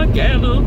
together.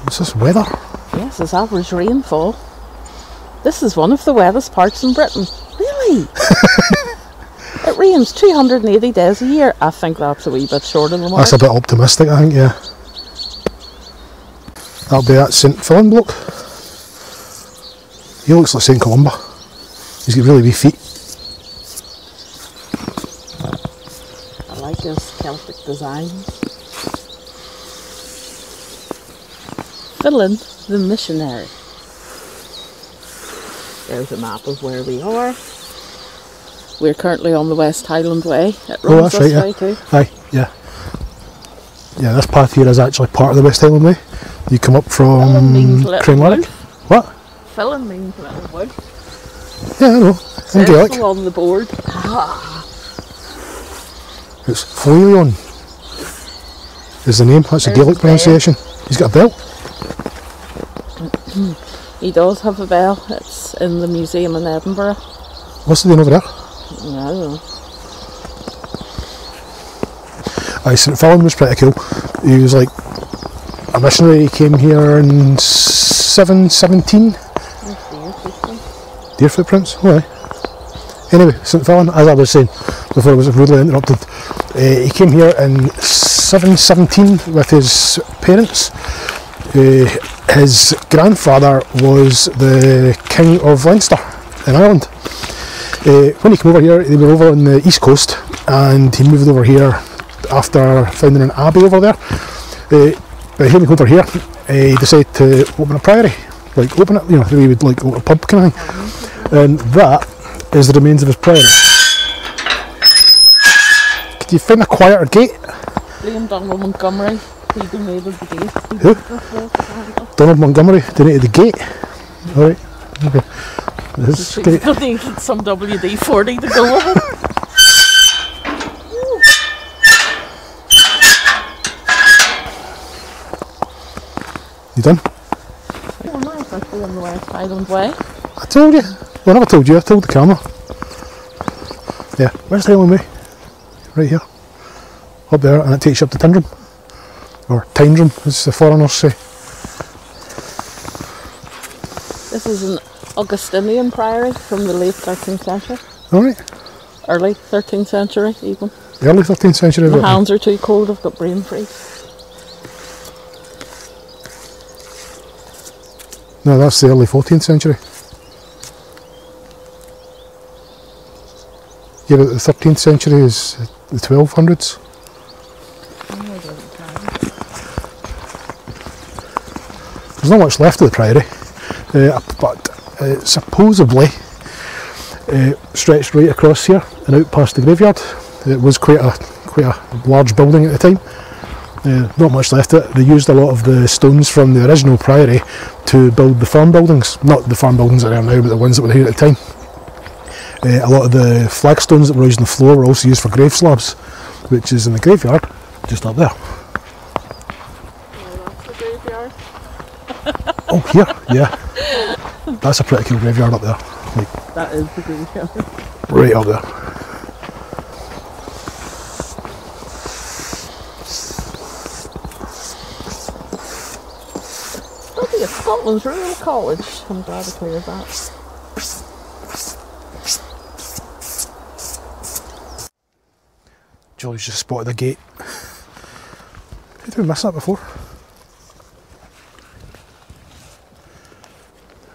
What's this, weather? Yes, it's average rainfall. This is one of the wettest parts in Britain. Really? It rains 280 days a year. I think that's a wee bit short of the mark. That's a bit optimistic, I think, yeah. That'll be that St Fillans bloke. He looks like St Columba. He's got really wee feet. I like his Celtic designs. Fillan, the missionary. There's a map of where we are. We're currently on the West Highland Way. It runs this way too. Aye, yeah. Yeah, this path here is actually part of the West Highland Way. You come up from 𝕻𝖙𝖗𝖆𝖓𝖘. What? Fillan means little wood. Yeah, I know. In Gaelic. It's on the board. It's 𝕻𝖙𝖏𝖏 is the name. That's the Gaelic pronunciation. He's got a belt. He does have a bell. It's in the museum in Edinburgh. What's he doing over there? I don't know. Aye, St Fillans was pretty cool. He was like a missionary. He came here in 717. Deer footprints? Oh, aye. Anyway, St Fillans, as I was saying before I was rudely interrupted, he came here in 717 with his parents. His grandfather was the King of Leinster in Ireland. When he came over here, they were over on the east coast, and he moved over here after founding an abbey over there. But when he came over here, he decided to open a priory, like open it, you know, he would like open a pub kind of thing. And that is the remains of his priory. Could you find a quieter gate? Donald Montgomery, he donated the gate. Who? Donald Montgomery donated the gate. Alright, okay. This is great. Donated some WD-40 to go with it. You done? Oh, nice, actually on the West Highland Way. I told you. Well, I never told you, I told the camera. Yeah, West Highland Way. Right here. Up there, and it takes you up to Tyndrum. Or Tyndrum, as the foreigners say. This is an Augustinian priory from the late 13th century. Alright. Early 13th century, even. Early 13th century. My hands are too cold, I've got brain freeze. No, that's the early 14th century. Yeah, but the 13th century is the 1200s. There's not much left of the priory, but supposedly stretched right across here and out past the graveyard. It was quite a large building at the time. Not much left of it. They used a lot of the stones from the original priory to build the farm buildings. Not the farm buildings that are now, but the ones that were here at the time. A lot of the flagstones that were used on the floor were also used for grave slabs, which is in the graveyard, just up there. Oh, that's the graveyard. Oh, here, yeah. That's a pretty cool graveyard up there. Like, that is the graveyard. Right up there. Probably at Scotland's Rural College. I'm glad I cleared that. Jolly's just spotted the gate. Did we miss that before?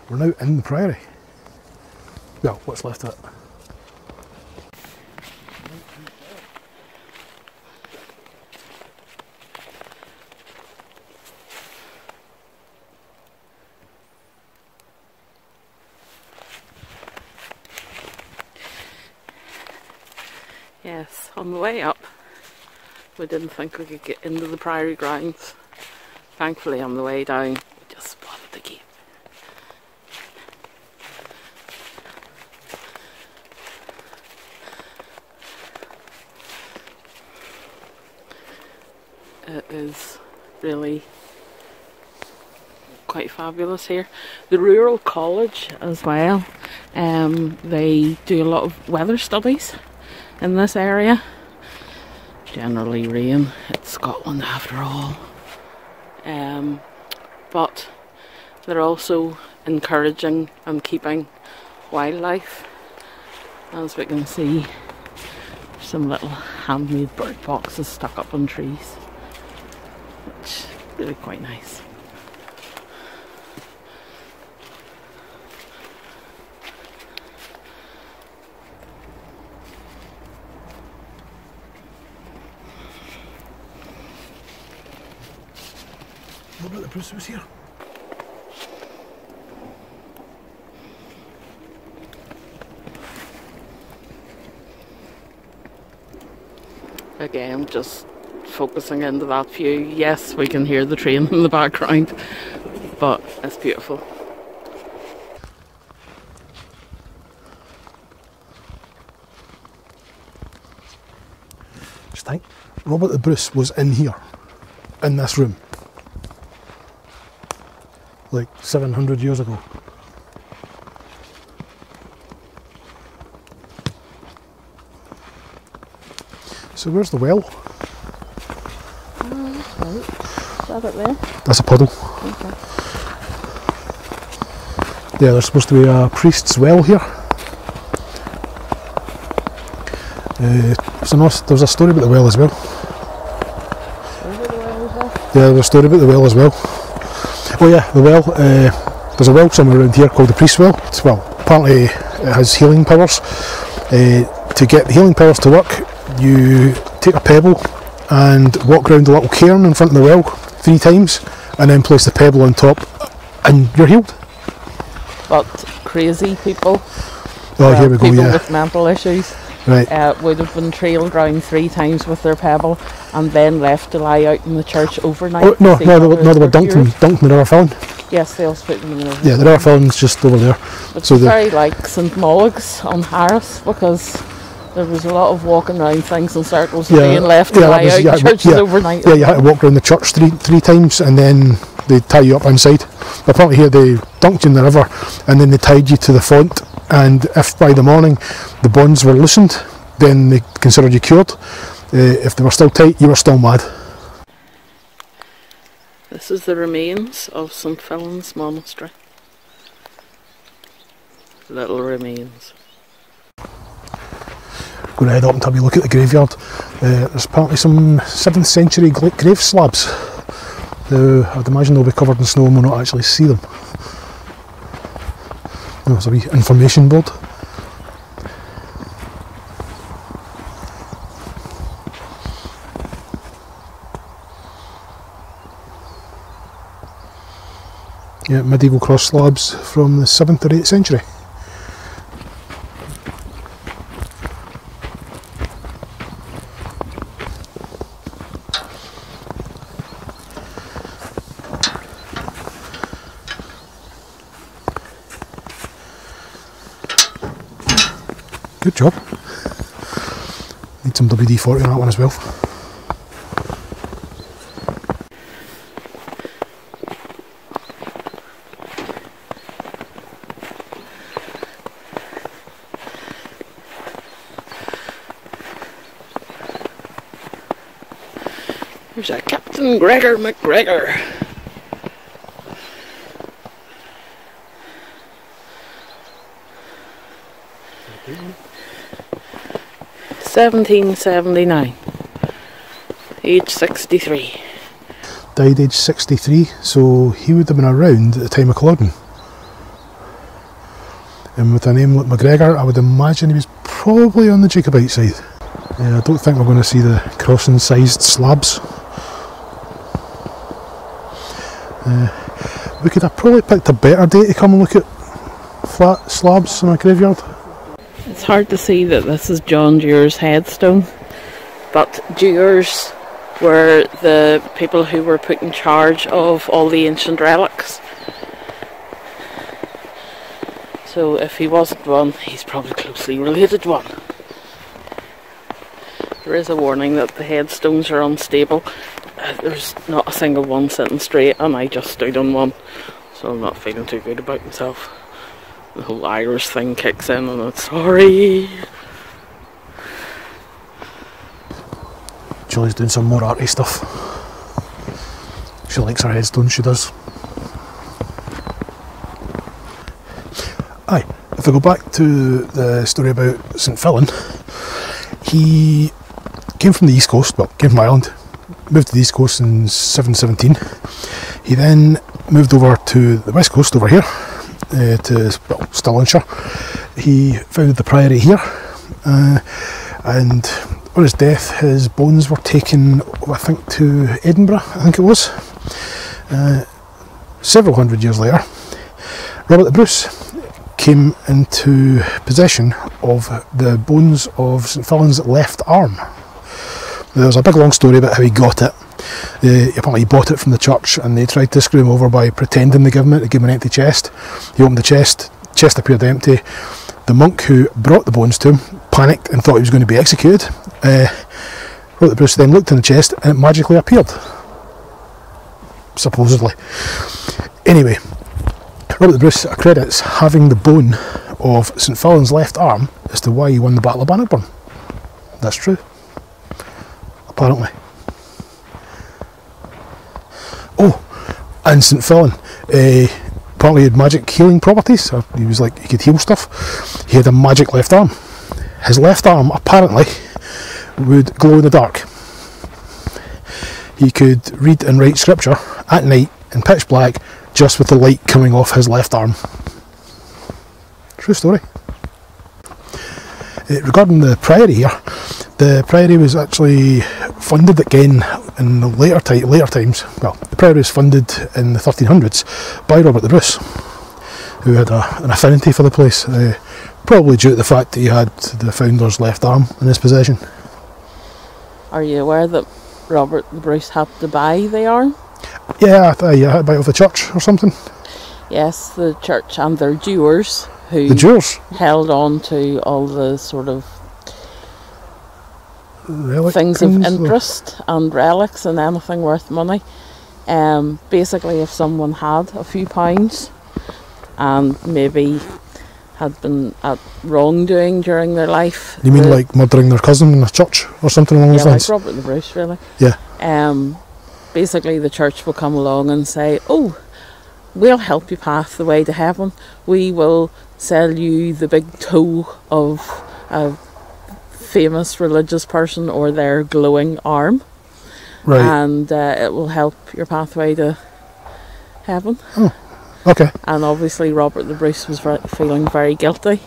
We're now in the priory. Well, what's left of it. Yes, on the way up, We didn't think we could get into the Priory grounds. Thankfully on the way down we just spotted the gate. It is really quite fabulous here. The rural college as well, they do a lot of weather studies in this area. Generally rain, it's Scotland after all, but they're also encouraging and keeping wildlife. As we can see, some little handmade bird boxes stuck up on trees, which is really quite nice. What about the Bruce was here? Again, just focusing into that view. Yes, we can hear the train in the background, but it's beautiful. Just think, Robert the Bruce was in here, in this room, like 700 years ago. So where's the well? Right. Is that it there? That's a puddle. Okay. Yeah, there's supposed to be a priest's well here. There's a story about the well as well. Is it the well as well? Yeah, there's a story about the well as well. Oh yeah, the well. There's a well somewhere around here called the Priest's Well. Apparently it has healing powers. To get the healing powers to work, you take a pebble and walk around a little cairn in front of the well 3 times, and then place the pebble on top, and you're healed. But crazy people, Here we go. people Yeah, with mental issues, right. would have been trailed around 3 times with their pebble and then left to lie out in the church overnight. Oh, no, they were dunked in the River Fillan. Yes, they also put them in the river. Yeah, the River Fillan's just over there. It's very like St Fillans because there was a lot of walking around things in circles and being left to lie out in churches overnight. Yeah, you had to walk around the church three times, and then they tie you up inside. Apparently here they dunked you in the river, and then they tied you to the font, and if by the morning the bonds were loosened, then they considered you cured. If they were still tight, you were still mad. This is the remains of St Fillans Monastery. Little remains. Going to head up and have a look at the graveyard. There's apparently some 7th century grave slabs. I'd imagine they'll be covered in snow and we'll not actually see them. There's a wee information board. Yeah, medieval cross slabs from the 7th or 8th century. Good job. Need some WD-40 on that one as well. There's a Captain Gregor McGregor. Okay. 1779, age 63. Died age 63, so he would have been around at the time of Culloden. And with a name like McGregor, I would imagine he was probably on the Jacobite side. I don't think we're going to see the crossing sized slabs. We could have probably picked a better day to come and look at flat slabs in a graveyard. It's hard to see that this is John Deere's headstone, but Deere's were the people who were put in charge of all the ancient relics. So if he wasn't one, he's probably closely related to one. There is a warning that the headstones are unstable. There's not a single one sitting straight, and I just stood on one, so I'm not feeling too good about myself. The whole Irish thing kicks in and it's sorry. Julie's doing some more arty stuff. She likes her headstones, she does. Aye, if I go back to the story about St Fillan, he came from the East Coast, well, came from Ireland, moved to the East Coast in 717. He then moved over to the West Coast over here, to Stirlingshire. He founded the Priory here, and on his death his bones were taken, I think, to Edinburgh, I think it was. Several hundred years later, Robert the Bruce came into possession of the bones of St Fillans' left arm. There's a big long story about how he got it. Apparently he bought it from the church and they tried to screw him over by pretending to give him it, to give him an empty chest. He opened the chest appeared empty. The monk who brought the bones to him panicked and thought he was going to be executed. Robert the Bruce then looked in the chest and it magically appeared. Supposedly. Anyway, Robert the Bruce accredits having the bone of St Fillans' left arm as to why he won the Battle of Bannockburn. That's true. Apparently. Oh, and St Fillan apparently had magic healing properties. So he was like, he could heal stuff. He had a magic left arm. His left arm apparently would glow in the dark. He could read and write scripture at night in pitch black just with the light coming off his left arm. True story. Regarding the Priory here, the Priory was actually funded again in the later times. Well, the Priory was funded in the 1300s by Robert the Bruce, who had an affinity for the place, probably due to the fact that he had the founder's left arm in his possession. Are you aware that Robert the Bruce had to buy the arm? Yeah, I had to buy it off the church or something. Yes, the church and their Jewers, who held on to all the sort of things of interest and relics and anything worth money. Basically, if someone had a few pounds and maybe had been at wrongdoing during their life. You mean like murdering their cousin in a church or something along those lines? Yeah, like Robert the Bruce, really. Yeah. Basically, the church will come along and say, oh, we'll help you path the way to heaven. We will sell you the big toe of a famous religious person or their glowing arm. Right. And it will help your pathway to heaven. Oh, okay. And obviously Robert the Bruce was feeling very guilty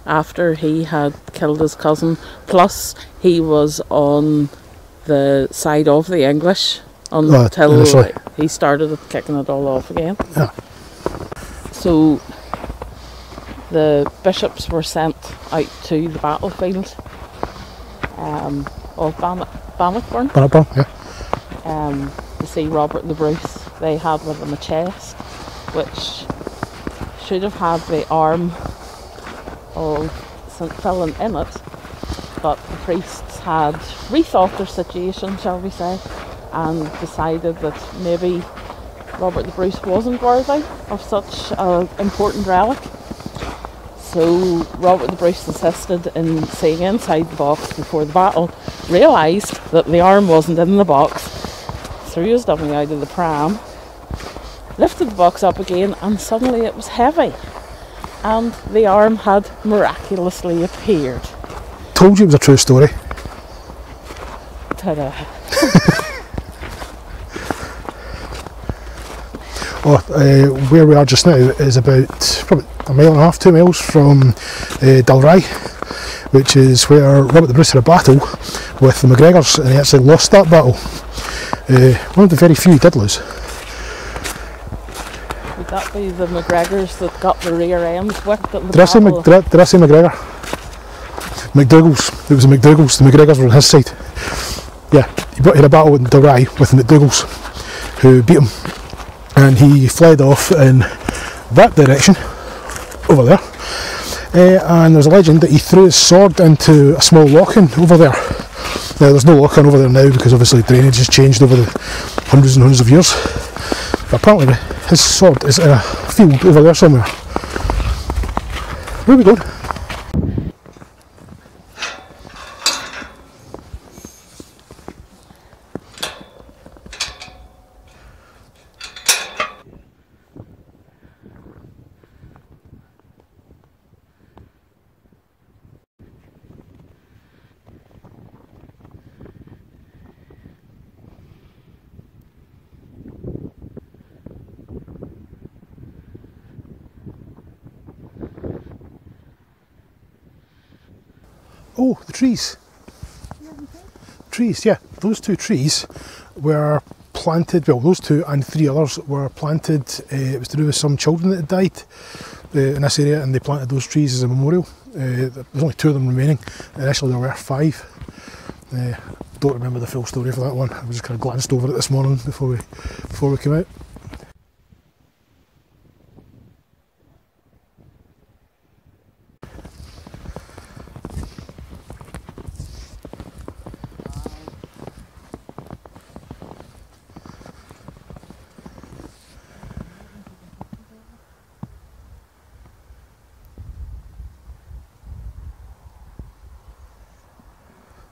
after he had killed his cousin. Plus, he was on the side of the English until he started kicking it all off again. Yeah. So the bishops were sent out to the battlefield of Bannockburn. Bannockburn, yeah. To see Robert the Bruce. They had with them a chest which should have had the arm of St Fillan in it, but the priests had rethought their situation, shall we say, and decided that maybe Robert the Bruce wasn't worthy of such an important relic. So Robert the Bruce insisted in seeing inside the box before the battle, realised that the arm wasn't in the box, threw his dummy out of the pram, lifted the box up again, and suddenly it was heavy, and the arm had miraculously appeared. Told you it was a true story. Ta-da. Where we are just now is about probably a mile and a half, 2 miles from 𝕻𝖗, which is where Robert the Bruce had a battle with the MacGregors, and he actually lost that battle. One of the very few he did lose. Would that be the MacGregors that got the rear ends whipped at the Did I say MacGregor? McDougall's. It was the McDougall's. The MacGregors were on his side. Yeah, he had a battle in Dalry with the McDougals, who beat him, and he fled off in that direction, over there. And there's a legend that he threw his sword into a small lock-in over there. Now there's no lock-in over there now because obviously drainage has changed over the hundreds and hundreds of years. But apparently his sword is in a field over there somewhere. Where are we going? Oh, the trees. Trees, yeah. Those two trees were planted, well, those two and 3 others were planted. It was to do with some children that had died in this area, and they planted those trees as a memorial. There's only 2 of them remaining. Initially there were 5. Don't remember the full story for that one. I just kind of glanced over it this morning before we came out.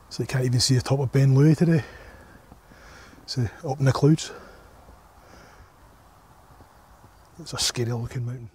So you can't even see the top of 𝕻𝖙𝖗𝖆𝖙𝖍 today. It's up in the clouds. It's a scary looking mountain.